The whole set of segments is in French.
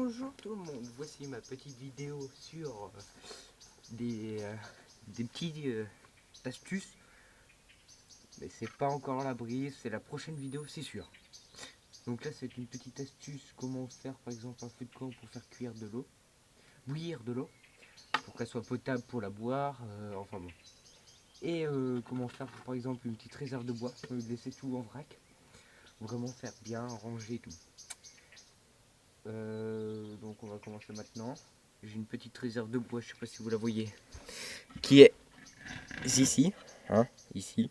Bonjour tout le monde, voici ma petite vidéo sur des petits astuces. Mais c'est pas encore la brise, c'est la prochaine vidéo c'est sûr. Donc là c'est une petite astuce, comment faire par exemple un feu de camp pour faire cuire de l'eau, bouillir de l'eau, pour qu'elle soit potable pour la boire, enfin bon. Et comment faire par exemple une petite réserve de bois, laisser tout en vrac, vraiment faire bien, ranger tout. Donc on va commencer maintenant. J'ai une petite réserve de bois, je sais pas si vous la voyez, qui est ici, hein, ici.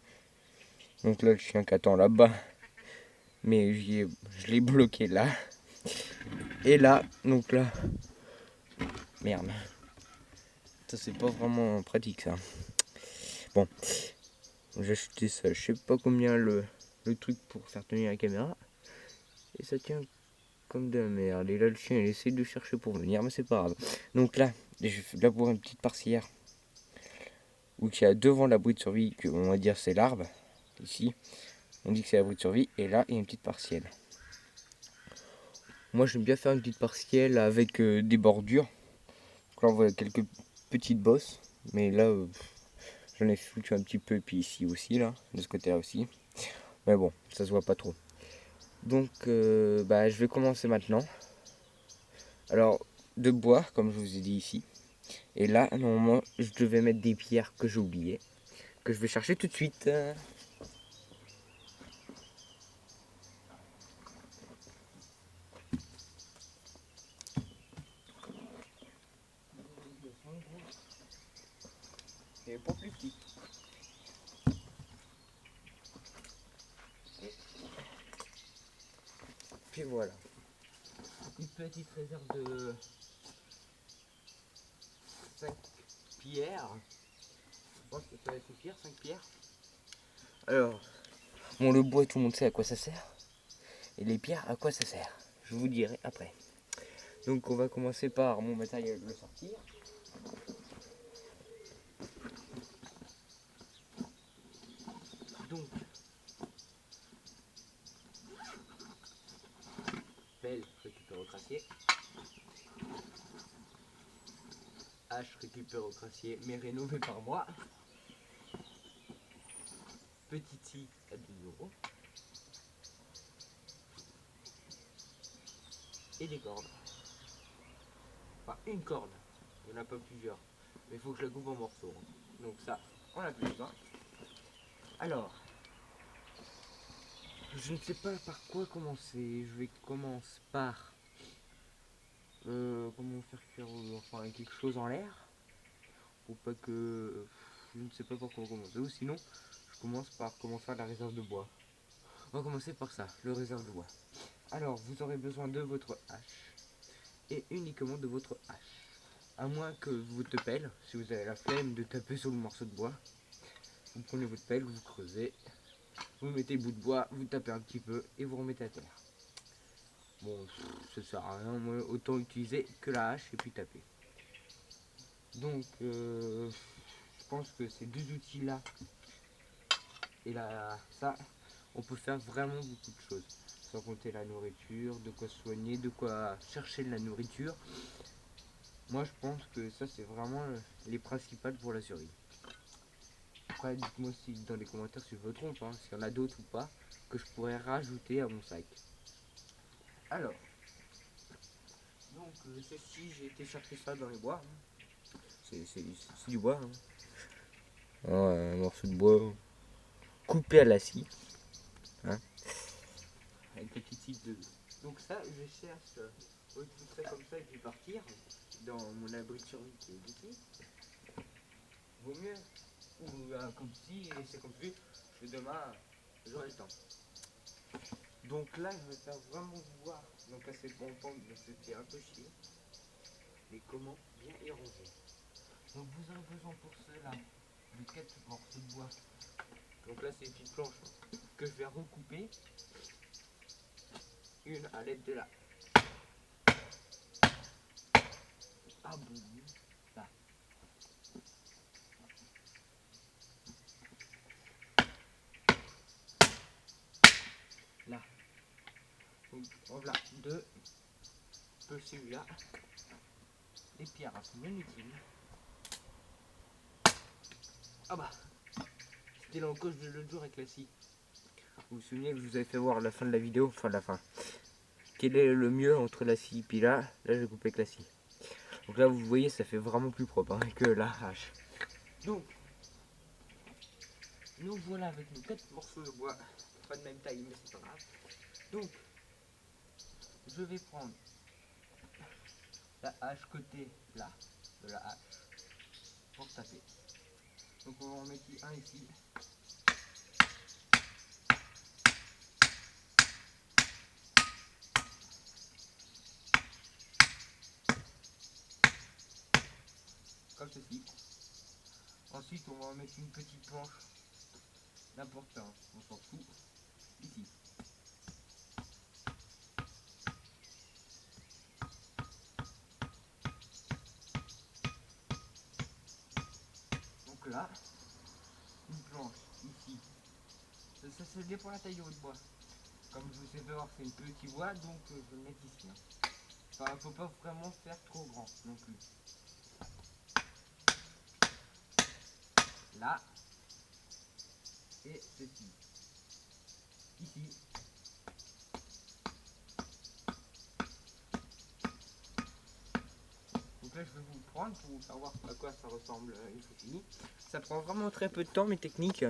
Donc là le chien qui attend là-bas, mais je l'ai bloqué là. Et là, donc là, merde. Ça c'est pas vraiment pratique ça. Bon, j'ai acheté ça, je sais pas combien le truc pour faire tenir la caméra. Et ça tient comme de la merde. Et là le chien il essaie de chercher pour venir, mais c'est pas grave. Donc là, je vais d'abord une petite parcière où il y a devant l'abri de survie, que on va dire c'est l'arbre, ici, on dit que c'est l'abri de survie, et là il y a une petite partielle. Moi j'aime bien faire une petite partielle avec des bordures. Donc là on voit quelques petites bosses, mais là j'en ai foutu un petit peu, puis ici aussi, là, de ce côté là aussi. Mais bon, ça se voit pas trop. Donc je vais commencer maintenant. Alors, de bois, comme je vous ai dit ici. Et là, normalement, je devais mettre des pierres que j'ai oubliées, que je vais chercher tout de suite. Et pas plus petit. Puis voilà. Une petite réserve de 5 pierres. Je pense que ça va suffire, 5 pierres. Alors, bon, le bois, tout le monde sait à quoi ça sert. Et les pierres, à quoi ça sert. Je vous dirai après. Donc, on va commencer par mon matériel, le sortir. Donc, pelle, récupère au crassier. Hache, récupère au crassier, mais rénové par moi. Petite scie à 12 €. Et des cordes. Enfin, une corde. Il n'y en a pas plusieurs. Mais il faut que je la coupe en morceaux. Donc ça, on n'a plus besoin. Alors, je ne sais pas par quoi commencer. Je vais commencer par comment faire cuire enfin quelque chose en l'air pour pas que je ne sais pas par quoi commencer. Ou sinon, je commence par comment faire la réserve de bois. On va commencer par ça, le réserve de bois. Alors, vous aurez besoin de votre hache et uniquement de votre hache. À moins que votre pelle, si vous avez la flemme de taper sur le morceau de bois, vous prenez votre pelle, vous creusez, vous mettez le bout de bois, vous tapez un petit peu et vous remettez à terre. Bon, ça sert à rien, moi, autant utiliser que la hache et puis taper. Donc, je pense que ces deux outils-là et là, ça, on peut faire vraiment beaucoup de choses. Sans compter la nourriture, de quoi soigner, de quoi chercher de la nourriture. Moi, je pense que ça, c'est vraiment les principales pour la survie. Après, dites-moi si dans les commentaires si je me trompe, hein, s'il y en a d'autres ou pas, que je pourrais rajouter à mon sac. Alors, donc ceci, j'ai été chercher ça dans les bois. Hein. C'est du bois. Hein. Alors, un morceau de bois coupé à la scie. Hein. Avec une petite scie de. Donc ça, je cherche tout ça comme ça et puis partir dans mon abri de survie qui est ici. Vaut mieux ou comme si, et c'est comme si, demain, j'aurai le temps. Donc là, je vais faire vraiment voir. Donc là, c'est bon, c'était un peu chier. Mais comment bien y ranger. Donc vous avez besoin pour cela de 4 morceaux de bois. Donc là, c'est une petite planche que je vais recouper. Une à l'aide de la. Ah bon, là. Là. Donc voilà, deux que celui-là, les pierres sont bien utiles. Ah bah, c'était l'encoche de l'autre jour avec la scie. Vous vous souvenez que je vous avais fait voir à la fin de la vidéo, enfin la fin. Quel est le mieux entre la scie, puis là j'ai coupé avec la scie. Donc là vous voyez ça fait vraiment plus propre hein, que la hache. Donc, nous voilà avec nos 4 morceaux de bois, pas de même taille mais c'est pas grave. Donc, je vais prendre la hache côté là de la hache pour taper. Donc on va en mettre un ici. Comme ceci. Ensuite on va en mettre une petite planche, n'importe un, on s'en fout, ici. Donc là, une planche ici. Ça dépend de la taille de votre bois. Comme je vous ai fait voir c'est une petite bois, donc je vais le mettre ici. Hein. Enfin, faut pas vraiment faire trop grand non plus. Là, et ceci. Ici. Donc là je vais vous prendre pour vous faire voir à quoi ça ressemble une fois fini. Ça prend vraiment très peu de temps mes techniques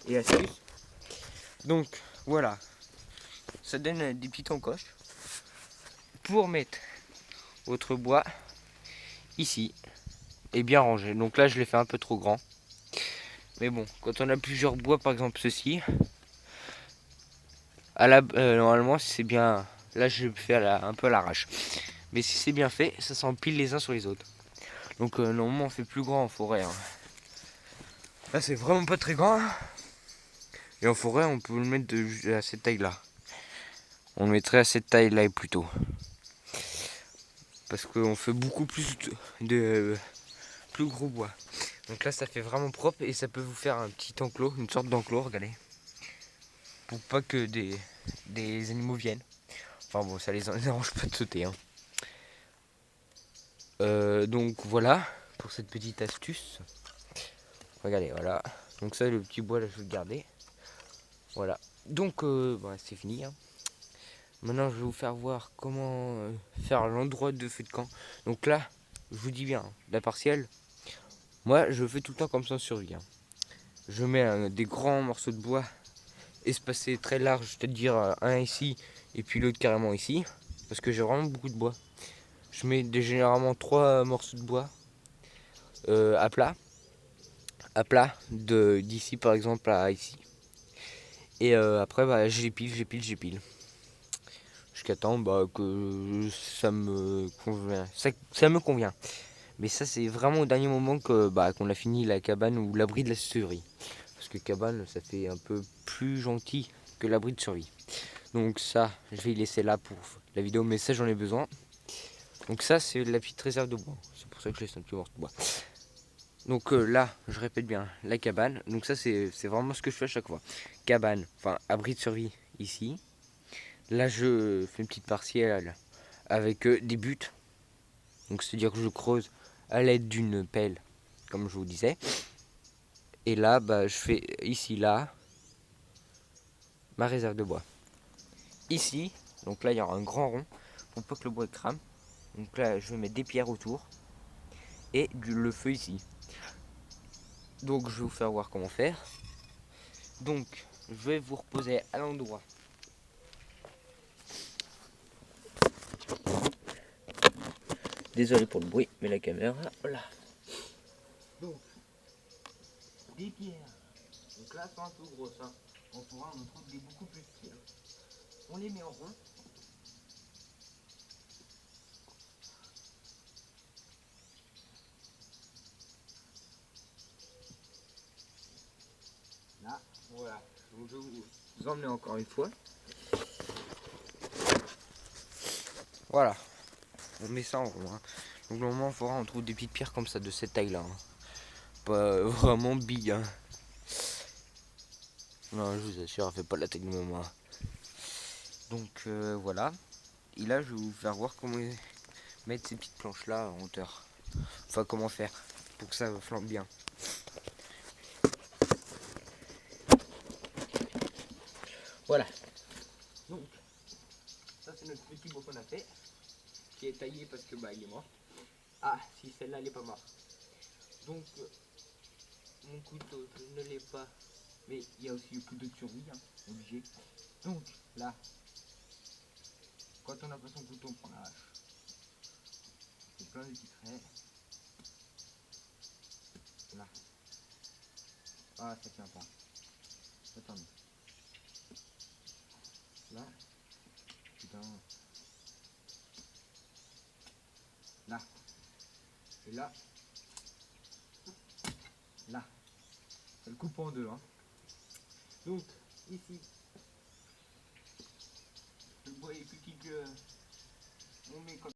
et astuces. Donc voilà, ça donne des petites encoches pour mettre votre bois ici et bien rangé. Donc là je l'ai fait un peu trop grand. Mais bon, quand on a plusieurs bois, par exemple ceci, normalement si c'est bien, là je le fais un peu à l'arrache. Mais si c'est bien fait, ça s'empile les uns sur les autres. Donc normalement on fait plus grand en forêt. Hein. Là c'est vraiment pas très grand. Et en forêt on peut le mettre à cette taille là. On le mettrait à cette taille là plutôt. Parce qu'on fait beaucoup plus de plus gros bois. Donc là ça fait vraiment propre et ça peut vous faire un petit enclos, une sorte d'enclos, regardez. Pour pas que des animaux viennent. Enfin bon, ça les dérange pas de sauter. Hein. Donc voilà pour cette petite astuce. Regardez, voilà. Donc ça, le petit bois là, je vais le garder. Voilà. Donc bon, c'est fini. Hein. Maintenant, je vais vous faire voir comment faire l'endroit de feu de camp. Donc là, je vous dis bien, la partielle. Moi, je fais tout le temps comme ça en survie. Hein. Je mets des grands morceaux de bois espacés très larges, c'est-à-dire un ici et puis l'autre carrément ici, parce que j'ai vraiment beaucoup de bois. Je mets généralement 3 morceaux de bois à plat d'ici par exemple à ici. Et après, bah, j'épile. Jusqu'à temps bah, que ça me convient. Ça me convient. Mais ça, c'est vraiment au dernier moment qu'on a fini la cabane ou l'abri de la survie. Parce que cabane, ça fait un peu plus gentil que l'abri de survie. Donc ça, je vais y laisser là pour la vidéo, mais ça, j'en ai besoin. Donc ça, c'est la petite réserve de bois. C'est pour ça que je laisse un petit morceau de bois. Donc là, je répète bien, la cabane. Donc ça, c'est vraiment ce que je fais à chaque fois. Cabane, enfin, abri de survie ici. Là, je fais une petite partielle avec des buts. Donc c'est-à-dire que je creuse à l'aide d'une pelle, comme je vous disais. Et là, bah, je fais ici, là, ma réserve de bois. Ici, donc là, il y aura un grand rond pour pas que le bois crame. Donc là, je vais mettre des pierres autour et le feu ici. Donc je vais vous faire voir comment faire. Donc, je vais vous reposer à l'endroit. Désolé pour le bruit, mais la caméra, voilà. Donc, des pierres. Donc là, elles sont un peu grosses. Hein. On pourra en trouver des beaucoup plus petites. On les met en rond. Là, voilà. Donc je vous emmener encore une fois. Voilà. On met ça en rond. Hein. Donc normalement, il faudra on trouve des petites pierres comme ça, de cette taille-là. Hein. Pas vraiment big. Hein. Non, je vous assure, elle fait pas la taille de mon main. Donc voilà. Et là, je vais vous faire voir mettre ces petites planches là en hauteur. Enfin, comment faire pour que ça flambe bien. Voilà. Donc, ça c'est notre petit bois qu'on a fait, qui est taillé parce que bah il est mort. Ah, si celle-là elle est pas morte. Donc, mon couteau, je ne l'ai pas. Mais il y a aussi le couteau de survie, hein, obligé. Donc, là, quand on n'a pas son couteau, on prend la hache. C'est plein de petits traits. Là. Ah, ça tient pas. Attendez. Là. Putain. Là. Et là. Là. Ça le coupe en deux, hein. Donc, ici. Le bois est petit que on met comme